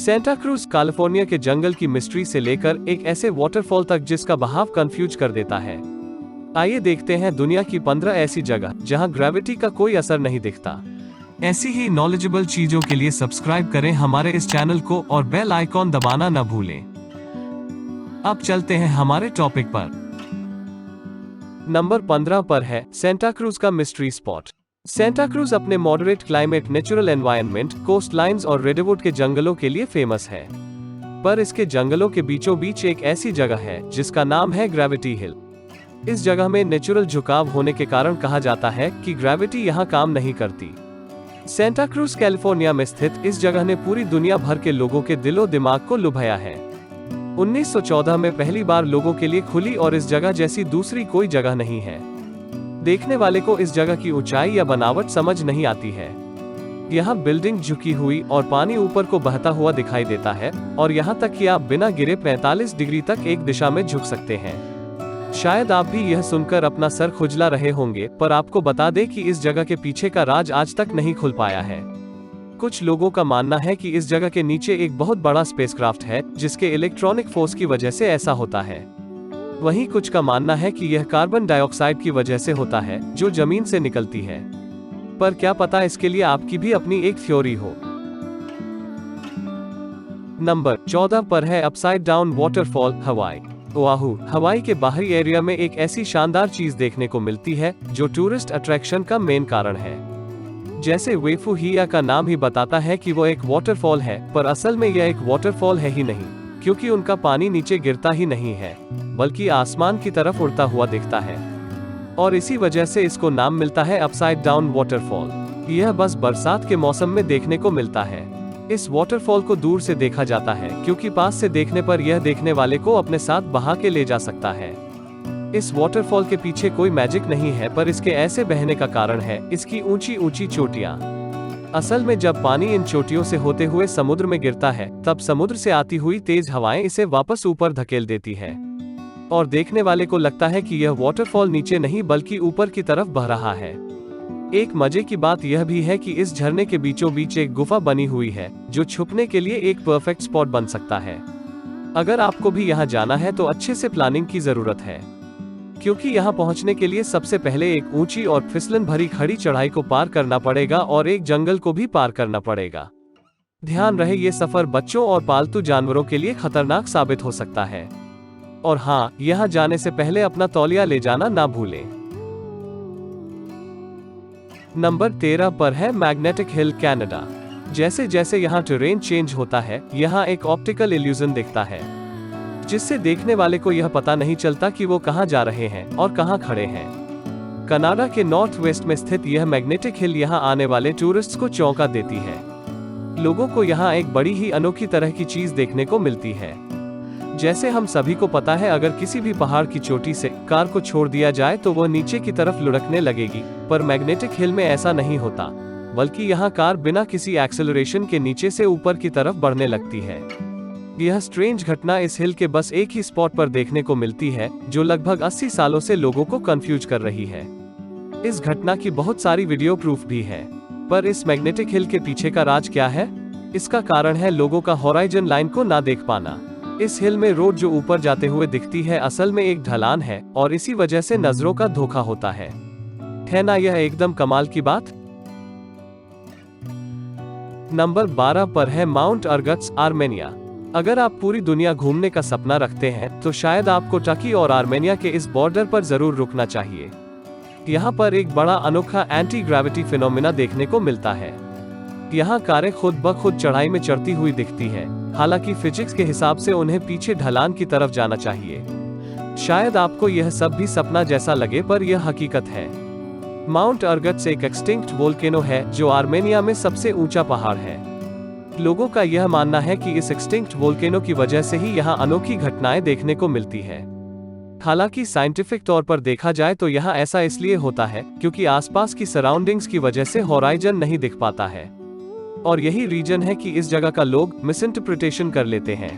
Santa cruise California के जंगल की mystery से लेकर एक ऐसे वाटरफॉल तक जिसका बहाव कंफ्यूज कर देता है। आइए देखते हैं दुनिया की 15 ऐसी जगह जहां ग्रेविटी का कोई असर नहीं दिखता। ऐसी ही नॉलेजेबल चीजों के लिए सब्सक्राइब करें हमारे इस चैनल को और बेल आइकॉन दबाना न भूलें। अब चलते हैं हमारे टॉपिक पर। नंबर 15 पर है सेंटा क्रूज का मिस्ट्री स्पॉट। सेंटा क्रूज अपने moderate climate, natural environment, coast lines और रेडवुड के जंगलों के लिए फेमस है। पर इसके जंगलों के बीचों बीच एक ऐसी जगह है जिसका नाम है ग्रेविटी हिल। इस जगह में नेचुरल झुकाव होने के कारण कहा जाता है कि ग्रेविटी यहाँ काम नहीं करती। सेंटा क्रूज कैलिफोर्निया में स्थित इस जगह ने पूरी दुनिया भर के लोगों के दिलो दिमाग को लुभाया है। 1914 में पहली बार लोगों के लिए खुली और इस जगह जैसी दूसरी कोई जगह नहीं है। देखने वाले को इस जगह की ऊंचाई या बनावट समझ नहीं आती है। यहाँ बिल्डिंग झुकी हुई और पानी ऊपर को बहता हुआ दिखाई देता है और यहाँ तक कि आप बिना गिरे 45 डिग्री तक एक दिशा में झुक सकते हैं। शायद आप भी यह सुनकर अपना सर खुजला रहे होंगे, पर आपको बता दें कि इस जगह के पीछे का राज आज तक नहीं खुल पाया है। कुछ लोगों का मानना है कि इस जगह के नीचे एक बहुत बड़ा स्पेसक्राफ्ट है जिसके इलेक्ट्रॉनिक फोर्स की वजह से ऐसा होता है। वहीं कुछ का मानना है कि यह कार्बन डाइऑक्साइड की वजह से होता है जो जमीन से निकलती है। पर क्या पता इसके लिए आपकी भी अपनी एक थ्योरी हो। नंबर 14 पर है अपसाइड डाउन वाटरफॉल, हवाई। ओआहू, हवाई के बाहरी एरिया में एक ऐसी शानदार चीज देखने को मिलती है जो टूरिस्ट अट्रैक्शन का मेन कारण है। जैसे वेफू हिया का नाम ही बताता है कि वो एक वाटरफॉल है, पर असल में यह एक वाटरफॉल है ही नहीं, क्योंकि उनका पानी नीचे गिरता ही नहीं है बल्कि आसमान की तरफ उड़ता हुआ दिखता है और इसी वजह से इसको नाम मिलता है अपसाइड डाउन वाटरफॉल। यह बस बरसात के मौसम में देखने को मिलता है। इस वाटरफॉल को दूर से देखा जाता है क्योंकि पास से देखने पर यह देखने वाले को अपने साथ बहा के ले जा सकता है। इस वाटरफॉल के पीछे कोई मैजिक नहीं है, पर इसके ऐसे बहने का कारण है इसकी ऊंची ऊंची चोटियां। असल में जब पानी इन चोटियों से होते हुए समुद्र में गिरता है तब समुद्र से आती हुई तेज हवाएं इसे वापस ऊपर धकेल देती है और देखने वाले को लगता है कि यह वाटरफॉल नीचे नहीं बल्कि ऊपर की तरफ बह रहा है। एक मजे की बात यह भी है कि इस झरने के बीचों बीच एक गुफा बनी हुई है जो छुपने के लिए एक परफेक्ट स्पॉट बन सकता है। अगर आपको भी यहाँ जाना है तो अच्छे से प्लानिंग की जरूरत है, क्योंकि यहाँ पहुँचने के लिए सबसे पहले एक ऊंची और फिसलन भरी खड़ी चढ़ाई को पार करना पड़ेगा और एक जंगल को भी पार करना पड़ेगा। ध्यान रहे ये सफर बच्चों और पालतू जानवरों के लिए खतरनाक साबित हो सकता है। और हाँ, यहाँ जाने से पहले अपना तौलिया ले जाना ना भूलें। नंबर 13 पर है मैग्नेटिक हिल, कनाडा। जैसे जैसे यहाँ टेरेन चेंज होता है, यहाँ एक ऑप्टिकल इल्यूजन दिखता है जिससे देखने वाले को यह पता नहीं चलता कि वो कहाँ जा रहे हैं और कहाँ खड़े हैं। कनाडा के नॉर्थ वेस्ट में स्थित यह मैग्नेटिक हिल यहाँ आने वाले टूरिस्ट्स को चौंका देती है। लोगों को यहाँ एक बड़ी ही अनोखी तरह की चीज देखने को मिलती है। जैसे हम सभी को पता है, अगर किसी भी पहाड़ की चोटी से कार को छोड़ दिया जाए तो वह नीचे की तरफ लुढ़कने लगेगी, पर मैग्नेटिक हिल में ऐसा नहीं होता, बल्कि यहाँ कार बिना किसी एक्सेलरेशन के नीचे से ऊपर की तरफ बढ़ने लगती है। यह स्ट्रेंज घटना इस हिल के बस एक ही स्पॉट पर देखने को मिलती है जो लगभग 80 सालों से लोगों को कंफ्यूज कर रही है। इस घटना की बहुत सारी वीडियो प्रूफ भी है, पर इस मैग्नेटिक हिल के पीछे का राज क्या है? इसका कारण है लोगों का होराइजन लाइन को ना देख पाना। इस हिल में रोड जो ऊपर जाते हुए दिखती है असल में एक ढलान है और इसी वजह से नजरों का धोखा होता है ना यह एकदम कमाल की बात। नंबर 12 पर है माउंट अरगट्स, आर्मेनिया। अगर आप पूरी दुनिया घूमने का सपना रखते हैं तो शायद आपको टर्की और आर्मेनिया के इस बॉर्डर पर जरूर रुकना चाहिए। यहाँ पर एक बड़ा अनोखा एंटी ग्रेविटी फिनोमिना देखने को मिलता है। यहाँ कारें खुद ब खुद चढ़ाई में चढ़ती हुई दिखती है, हालांकि फिजिक्स के हिसाब से उन्हें पीछे ढलान की तरफ जाना चाहिए। शायद आपको यह सब भी सपना जैसा लगे, पर यह हकीकत है। माउंट अरगट्स एक एक्सटिंक्ट वोल्केनो है जो आर्मेनिया में सबसे ऊंचा पहाड़ है। लोगों का यह मानना है कि इस एक्सटिंक्ट वोल्केनो की वजह से ही यहाँ अनोखी घटनाएं देखने को मिलती है। हालांकि साइंटिफिक तौर पर देखा जाए तो यहाँ ऐसा इसलिए होता है क्योंकि आसपास की सराउंडिंग्स की वजह से होराइजन नहीं दिख पाता है और यही रीजन है कि इस जगह का लोग मिसइंटरप्रिटेशन कर लेते हैं।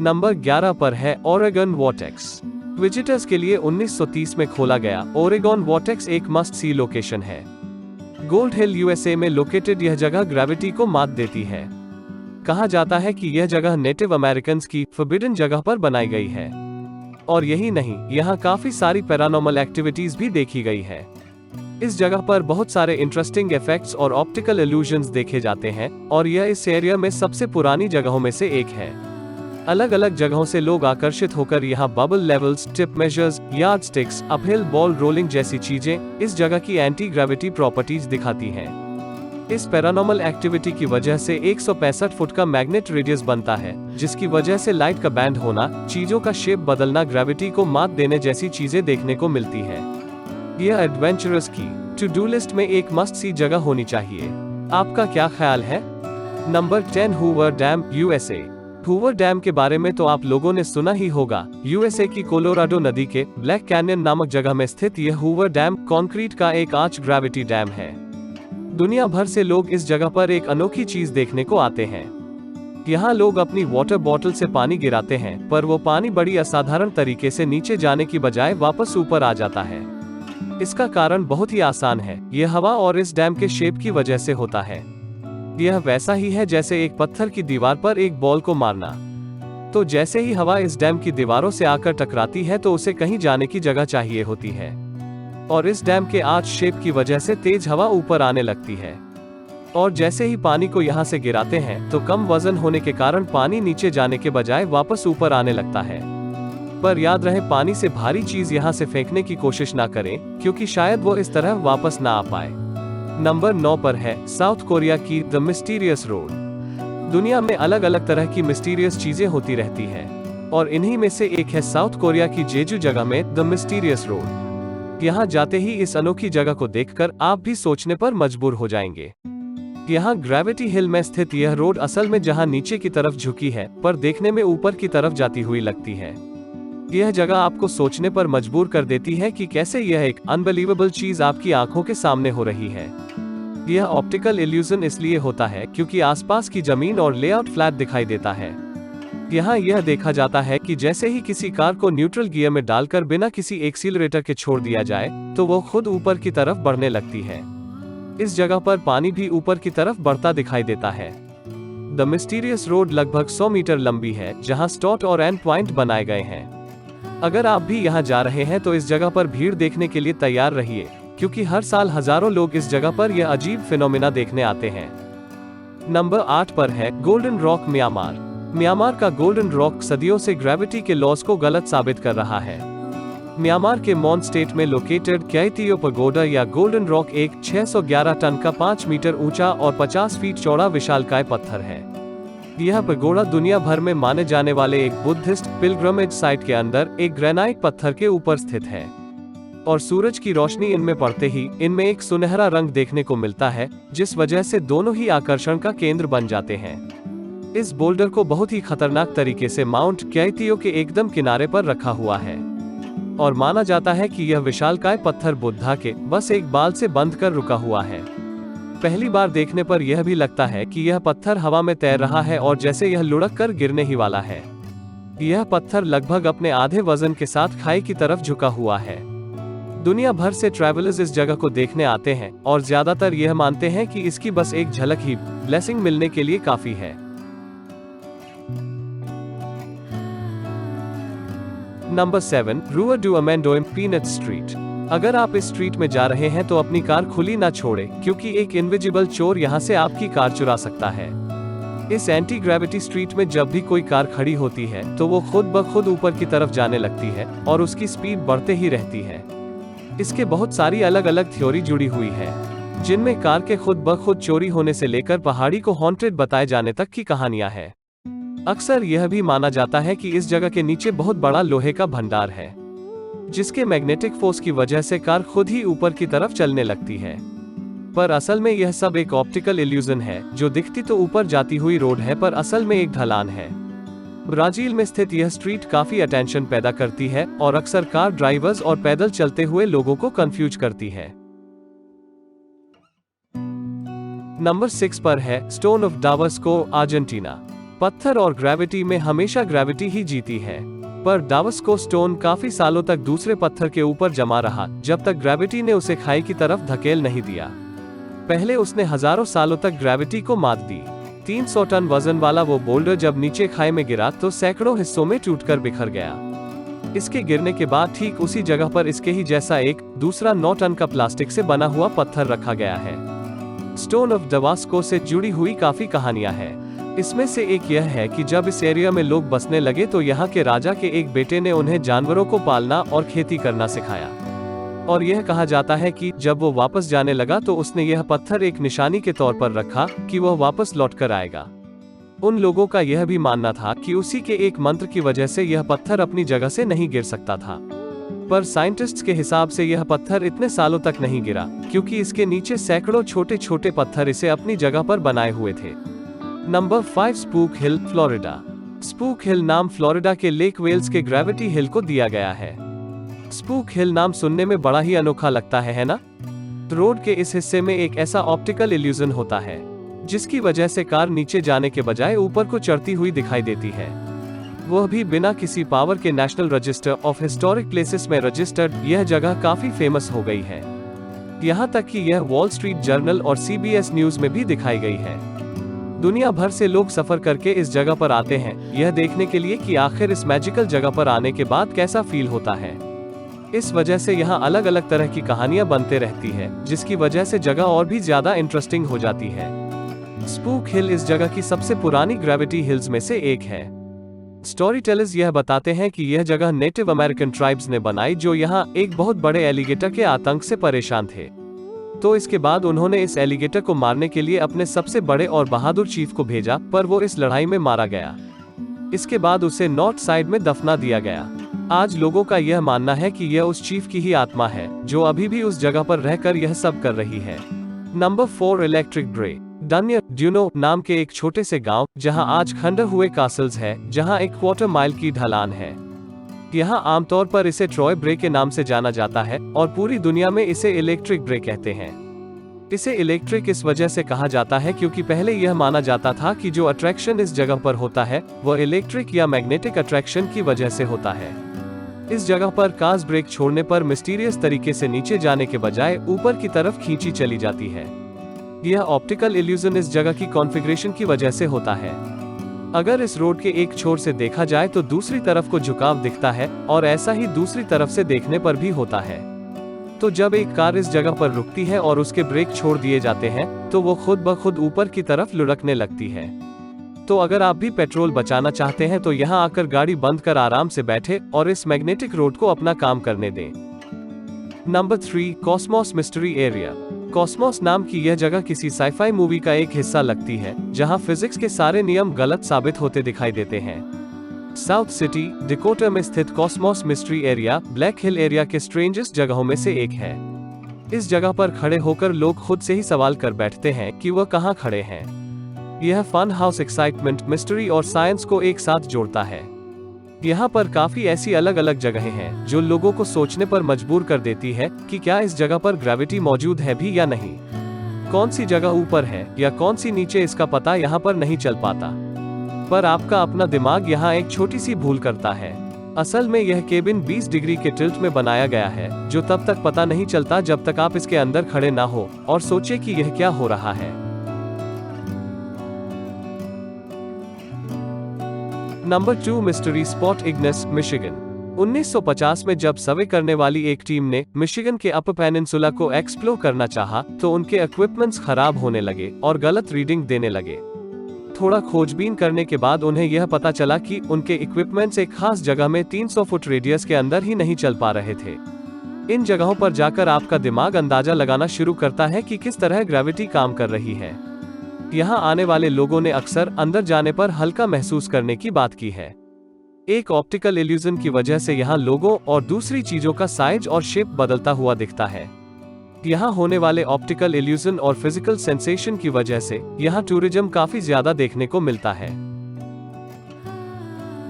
नंबर 11 पर है ओरेगन वॉर्टेक्स। विजिटर्स के लिए 1930 में खोला गया ओरेगन वॉर्टेक्स एक मस्ट सी लोकेशन है। गोल्ड हिल यूएसए में लोकेटेड यह जगह ग्रेविटी को मात देती है। कहा जाता है कि यह जगह नेटिव अमेरिकन्स की फॉरबिडन जगह पर बनाई गई है। और यही नहीं, यहाँ काफी सारी पैरानॉर्मल एक्टिविटीज भी देखी गई है। इस जगह पर बहुत सारे इंटरेस्टिंग इफेक्ट्स और ऑप्टिकल इल्यूजन्स देखे जाते हैं और यह इस एरिया में सबसे पुरानी जगहों में से एक है। अलग अलग जगहों से लोग आकर्षित होकर यहाँ bubble levels, tip measures, yard sticks, uphill ball rolling जैसी चीजें इस जगह की एंटी ग्रेविटी प्रॉपर्टीज दिखाती हैं। इस पैरानॉर्मल एक्टिविटी की वजह से 165 फुट का मैग्नेट रेडियस बनता है, जिसकी वजह से लाइट का बैंड होना, चीजों का शेप बदलना, ग्रेविटी को मात देने जैसी चीजें देखने को मिलती है। यह एडवेंचरस की टू डू लिस्ट में एक मस्ट सी जगह होनी चाहिए। आपका क्या ख्याल है? Number 10 Hoover dam, USA. Hoover dam के बारे में तो आप लोगों ने सुना ही होगा। यूएसए की कोलोराडो नदी के ब्लैक कैनियन नामक जगह में स्थित यह हूवर डैम कंक्रीट का एक आर्च ग्रेविटी डैम है। दुनिया भर से लोग इस जगह पर एक अनोखी चीज देखने को आते हैं। यहाँ लोग अपनी वाटर बॉटल से पानी गिराते हैं, पर वो पानी बड़ी असाधारण तरीके से नीचे जाने की बजाय वापस ऊपर आ जाता है। इसका कारण बहुत ही आसान है, यह हवा और इस डैम के शेप की वजह से होता है। यह वैसा ही है जैसे एक पत्थर की दीवार पर एक बॉल को मारना। तो जैसे ही हवा इस डैम की दीवारों से आकर टकराती है तो उसे कहीं जाने की जगह चाहिए होती है, और इस डैम के आर्च शेप की वजह से तेज हवा ऊपर आने लगती है। और जैसे ही पानी को यहाँ से गिराते हैं तो कम वजन होने के कारण पानी नीचे जाने के बजाय वापस ऊपर आने लगता है। पर याद रहे, पानी से भारी चीज यहाँ से फेंकने की कोशिश ना करें, क्योंकि शायद वो इस तरह वापस ना आ पाए। नंबर 9 पर है साउथ कोरिया की द मिस्टीरियस रोड। दुनिया में अलग अलग तरह की मिस्टीरियस चीजें होती रहती हैं, और इन्हीं में से एक है साउथ कोरिया की जेजू जगह में द मिस्टीरियस रोड। यहाँ जाते ही इस अनोखी जगह को देखकर आप भी सोचने पर मजबूर हो जाएंगे। यहाँ ग्रेविटी हिल में स्थित यह रोड असल में जहाँ नीचे की तरफ झुकी है, पर देखने में ऊपर की तरफ जाती हुई लगती है। यह जगह आपको सोचने पर मजबूर कर देती है कि कैसे यह एक अनबिलीवेबल चीज आपकी आंखों के सामने हो रही है। यह ऑप्टिकल इल्यूजन इसलिए होता है क्योंकि आसपास की जमीन और लेआउट फ्लैट दिखाई देता है। यहाँ यह देखा जाता है कि जैसे ही किसी कार को न्यूट्रल गियर में डालकर बिना किसी एक्सीलरेटर के छोड़ दिया जाए तो वो खुद ऊपर की तरफ बढ़ने लगती है। इस जगह पर पानी भी ऊपर की तरफ बढ़ता दिखाई देता है। द मिस्टीरियस रोड लगभग 100 मीटर लंबी है, जहाँ स्टार्ट और एंड पॉइंट बनाए गए हैं। अगर आप भी यहाँ जा रहे हैं तो इस जगह पर भीड़ देखने के लिए तैयार रहिए, क्योंकि हर साल हजारों लोग इस जगह पर यह अजीब फिनोमिना देखने आते हैं। नंबर 8 पर है गोल्डन रॉक, म्यांमार। म्यांमार का गोल्डन रॉक सदियों से ग्रेविटी के लॉज को गलत साबित कर रहा है। म्यांमार के मॉन स्टेट में लोकेटेड क्याइतियो पगोडा या गोल्डन रॉक एक 611 टन का 5 मीटर ऊंचा और 50 फीट चौड़ा विशालकाय पत्थर है। यह पगोडा दुनिया भर में माने जाने वाले एक बुद्धिस्ट पिलग्रमेज साइट के अंदर एक ग्रेनाइट पत्थर के ऊपर स्थित है, और सूरज की रोशनी इनमें पड़ते ही इनमें एक सुनहरा रंग देखने को मिलता है, जिस वजह से दोनों ही आकर्षण का केंद्र बन जाते हैं। इस बोल्डर को बहुत ही खतरनाक तरीके से माउंट क्याइतियो के एकदम किनारे पर रखा हुआ है, और माना जाता है कि यह विशालकाय पत्थर बुद्धा के बस एक बाल से बंध कर रुका हुआ है। पहली बार देखने पर यह भी लगता है कि यह पत्थर हवा में तैर रहा है और जैसे यह लुढ़क कर गिरने ही वाला है। यह पत्थर लगभग अपने आधे वजन के साथ खाई की तरफ झुका हुआ है। दुनिया भर से ट्रैवलर्स इस जगह को देखने आते हैं और ज्यादातर यह मानते हैं कि इसकी बस एक झलक ही ब्लेसिंग मिलने के लिए काफी है। नंबर 7 रूआ डू अमेंडोइम, पीनट स्ट्रीट। अगर आप इस स्ट्रीट में जा रहे हैं तो अपनी कार खुली ना छोड़ें, क्योंकि एक इनविजिबल चोर यहां से आपकी कार चुरा सकता है। इस एंटी ग्रेविटी स्ट्रीट में जब भी कोई कार खड़ी होती है तो वो खुद ब खुद ऊपर की तरफ जाने लगती है और उसकी स्पीड बढ़ते ही रहती है। इसके बहुत सारी अलग अलग थ्योरी जुड़ी हुई है, जिनमें कार के खुद ब खुद चोरी होने से लेकर पहाड़ी को हॉन्टेड बताए जाने तक की कहानियां हैं। अक्सर यह भी माना जाता है कि इस जगह के नीचे बहुत बड़ा लोहे का भंडार है, जिसके मैग्नेटिक फोर्स की वजह से कार खुद ही ऊपर की तरफ चलने लगती है। पर असल में यह सब एक ऑप्टिकल इल्यूजन है, जो दिखती तो ऊपर जाती हुई रोड है पर असल में एक ढलान है। ब्राजील में स्थित यह स्ट्रीट काफी अटेंशन पैदा करती है और अक्सर कार ड्राइवर्स और पैदल चलते हुए लोगों को कंफ्यूज करती है। नंबर 6 पर है स्टोन ऑफ डावस्को, अर्जेंटीना। पत्थर और ग्रेविटी में हमेशा ग्रेविटी ही जीती है, पर डावस्को स्टोन काफी सालों तक दूसरे पत्थर के ऊपर जमा रहा जब तक ग्रेविटी ने उसे खाई की तरफ धकेल नहीं दिया। पहले उसने हजारों सालों तक ग्रेविटी को मात दी 300 टन वजन वाला वो बोल्डर जब नीचे खाई में गिरा तो सैकड़ों हिस्सों में टूटकर बिखर गया। इसके गिरने के बाद ठीक उसी जगह पर इसके ही जैसा एक दूसरा 9 टन का प्लास्टिक से बना हुआ पत्थर रखा गया है। स्टोन ऑफ दमास्को से जुड़ी हुई काफी कहानियां हैं। इसमें से एक यह है कि जब इस एरिया में लोग बसने लगे तो यहाँ के राजा के एक बेटे ने उन्हें जानवरों को पालना और खेती करना सिखाया। और यह कहा जाता है कि जब वो वापस जाने लगा तो उसने यह पत्थर एक निशानी के तौर पर रखा कि वह वापस लौटकर आएगा। उन लोगों का यह भी मानना था कि उसी के एक मंत्र की वजह से यह पत्थर अपनी जगह से नहीं गिर सकता था। पर साइंटिस्ट्स के हिसाब से यह पत्थर इतने सालों तक नहीं गिरा क्योंकि इसके नीचे सैकड़ों छोटे छोटे पत्थर इसे अपनी जगह पर बनाए हुए थे। नंबर 5 स्पूक हिल, फ्लोरिडा। स्पूक हिल नाम फ्लोरिडा के लेक वेल्स के ग्रेविटी हिल को दिया गया है। स्पूक हिल नाम सुनने में बड़ा ही अनोखा लगता है ना? रोड के इस हिस्से में एक ऐसा ऑप्टिकल इल्यूजन होता है जिसकी वजह से कार नीचे जाने के बजाय ऊपर को चढ़ती हुई दिखाई देती है, वह भी बिना किसी पावर के। National register of historic places में रजिस्टर्ड यह जगह काफी फेमस हो गई है, यहाँ तक कि यह वॉल स्ट्रीट जर्नल और CBS न्यूज में भी दिखाई गई है। दुनिया भर से लोग सफर करके इस जगह पर आते हैं यह देखने के लिए कि आखिर इस मैजिकल जगह पर आने के बाद कैसा फील होता है। इस वजह से यहाँ अलग अलग तरह की कहानियां बनते रहती है जिसकी वजह से जगह और भी ज्यादा इंटरेस्टिंग हो जाती है। स्पूक हिल इस जगह की सबसे पुरानी ग्रेविटी हिल्स में से एक है। स्टोरी टेलर्स यह बताते हैं कि यह जगह नेटिव अमेरिकन ट्राइब्स ने बनाई जो यहाँ एक बहुत बड़े एलिगेटर के आतंक से परेशान थे। तो इसके बाद उन्होंने इस एलिगेटर को मारने के लिए अपने सबसे बड़े और बहादुर चीफ को भेजा, पर वो इस लड़ाई में मारा गया। इसके बाद उसे नॉर्थ साइड में दफना दिया गया। आज लोगों का यह मानना है कि यह उस चीफ की ही आत्मा है जो अभी भी उस जगह पर रहकर यह सब कर रही है। नंबर 4 इलेक्ट्रिक ब्रे। डन्य ड्यूनो नाम के एक छोटे से गांव जहां आज खंडर हुए कासल्स है, जहां एक क्वार्टर माइल की ढलान है। यहाँ आमतौर पर इसे ट्रॉय ब्रे के नाम से जाना जाता है और पूरी दुनिया में इसे इलेक्ट्रिक ब्रे कहते हैं। इसे इलेक्ट्रिक इस वजह से कहा जाता है क्योंकि पहले यह माना जाता था कि जो अट्रैक्शन इस जगह पर होता है वह इलेक्ट्रिक या मैग्नेटिक अट्रैक्शन की वजह से होता है। इस जगह पर कार्स ब्रेक छोड़ने पर मिस्टीरियस तरीके से नीचे जाने के बजाय ऊपर की तरफ खींची चली जाती है। यह ऑप्टिकल इल्यूजन इस जगह की कॉन्फ़िगरेशन की वजह से होता है। अगर इस रोड के एक छोर से देखा जाए तो दूसरी तरफ को झुकाव दिखता है और ऐसा ही दूसरी तरफ से देखने पर भी होता है। तो जब एक कार इस जगह पर रुकती है और उसके ब्रेक छोड़ दिए जाते हैं तो वो खुद ब खुद ऊपर की तरफ लुढ़कने लगती है। तो अगर आप भी पेट्रोल बचाना चाहते हैं तो यहाँ आकर गाड़ी बंद कर आराम से बैठे और इस मैग्नेटिक रोड को अपना काम करने दें। Number 3 Cosmos mystery area. Cosmos नाम की यह जगह किसी साइफाई मूवी का एक हिस्सा लगती है जहां फिजिक्स के सारे नियम गलत साबित होते दिखाई देते हैं। साउथ सिटी डिकोटा में स्थित Cosmos mystery area black hill area के स्ट्रेंजेस्ट जगहों में से एक है। इस जगह पर खड़े होकर लोग खुद से ही सवाल कर बैठते हैं कि वह कहां खड़े हैं। यह फन हाउस एक्साइटमेंट, मिस्ट्री और साइंस को एक साथ जोड़ता है। यहाँ पर काफी ऐसी अलग अलग जगहें हैं जो लोगों को सोचने पर मजबूर कर देती है कि क्या इस जगह पर ग्रेविटी मौजूद है भी या नहीं। कौन सी जगह ऊपर है या कौन सी नीचे इसका पता यहाँ पर नहीं चल पाता। पर आपका अपना दिमाग यहाँ एक छोटी सी भूल करता है। असल में यह केबिन 20 डिग्री के टिल्ट में बनाया गया है जो तब तक पता नहीं चलता जब तक आप इसके अंदर खड़े ना हो और सोचे कि यह क्या हो रहा है। Number 2 mystery spot igneous, Michigan. 1950 में जब सर्वे करने वाली एक टीम ने मिशिगन के अपर पेनिनसुला को एक्सप्लोर करना चाहा तो उनके इक्विपमेंट्स खराब होने लगे और गलत रीडिंग देने लगे। थोड़ा खोजबीन करने के बाद उन्हें यह पता चला कि उनके इक्विपमेंट्स एक खास जगह में 300 फुट रेडियस के अंदर ही नहीं चल पा रहे थे। इन जगहों पर जाकर आपका दिमाग अंदाजा लगाना शुरू करता है कि किस तरह ग्रेविटी काम कर रही है। यहाँ आने वाले लोगों ने अक्सर अंदर जाने पर हल्का महसूस करने की बात की है। एक ऑप्टिकल इल्यूजन की वजह से यहाँ लोगों और दूसरी चीजों का साइज और शेप बदलता हुआ दिखता है। यहाँ होने वाले ऑप्टिकल इल्यूजन और फिजिकल सेंसेशन की वजह से यहाँ टूरिज्म काफी ज्यादा देखने को मिलता है।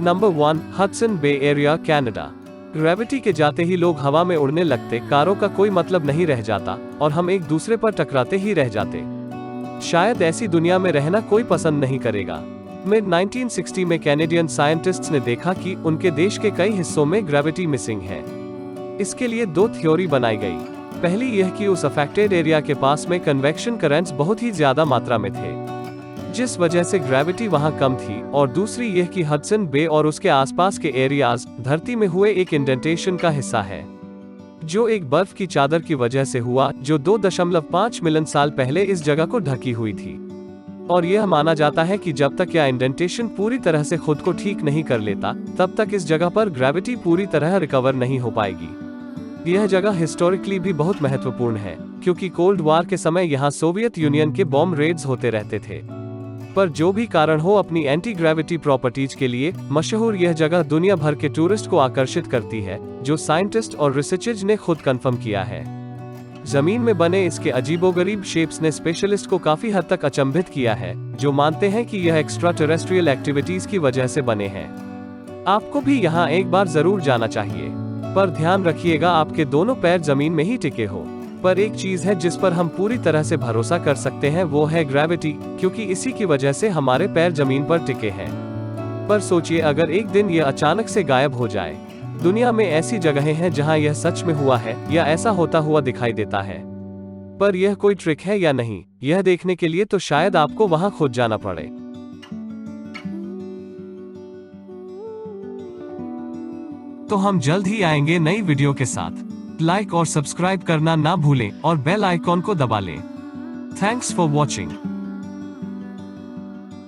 Number 1 Hudson Bay area, Canada. Gravity के जाते ही लोग हवा में उड़ने लगते, कारों का कोई मतलब नहीं रह जाता और हम एक दूसरे पर टकराते ही रह जाते। शायद ऐसी दुनिया में रहना कोई पसंद नहीं करेगा। मिड 1960 में कैनेडियन साइंटिस्ट्स ने देखा कि उनके देश के कई हिस्सों में ग्रेविटी मिसिंग है। इसके लिए 2 थ्योरी बनाई गई। पहली यह कि उस अफेक्टेड एरिया के पास में कन्वेक्शन करंट्स बहुत ही ज्यादा मात्रा में थे। जिस वजह से ग्रेविटी वहां कम थी, और दूसरी यह कि हडसन बे और उसके आसपास के एरियाज धरती में हुए एक इंडेंटेशन का हिस्सा है, जो एक बर्फ की चादर की वजह से हुआ, जो 2.5 मिलियन साल पहले इस जगह को ढकी हुई थी। और यह माना जाता है कि जब तक यह इंडेंटेशन पूरी तरह से खुद को ठीक नहीं कर लेता, तब तक इस जगह पर ग्रेविटी पूरी तरह रिकवर नहीं हो पाएगी। यह जगह हिस्टोरिकली भी बहुत महत्वपूर्ण है, क्योंकि कोल्ड वार के समय यहाँ सोवियत यूनियन के बॉम्ब रेड्स होते रहते थे। पर जो भी कारण हो, अपनी एंटी ग्रेविटी प्रॉपर्टीज के लिए मशहूर यह जगह दुनिया भर के टूरिस्ट को आकर्षित करती है, जो साइंटिस्ट और रिसर्चर्स ने खुद कंफर्म किया है। जमीन में बने इसके अजीबोगरीब शेप्स ने स्पेशलिस्ट को काफी हद तक अचंभित किया है, जो मानते हैं कि यह एक्स्ट्रा टेरेस्ट्रियल एक्टिविटीज की वजह से बने हैं। आपको भी यहाँ एक बार जरूर जाना चाहिए, पर ध्यान रखिएगा आपके दोनों पैर जमीन में ही टिके हो। पर एक चीज है जिस पर हम पूरी तरह से भरोसा कर सकते हैं, वो है ग्रेविटी, क्योंकि इसी की वजह से हमारे पैर जमीन पर टिके हैं। पर सोचिए, अगर एक दिन यह अचानक से गायब हो जाए। दुनिया में ऐसी जगहें हैं जहां यह सच में हुआ है या ऐसा होता हुआ दिखाई देता है। पर यह कोई ट्रिक है या नहीं, यह देखने के लिए तो शायद आपको वहां खुद जाना पड़े। तो हम जल्द ही आएंगे नई वीडियो के साथ। लाइक और सब्सक्राइब करना ना भूलें और बेल आइकॉन को दबा लें। Thanks for watching.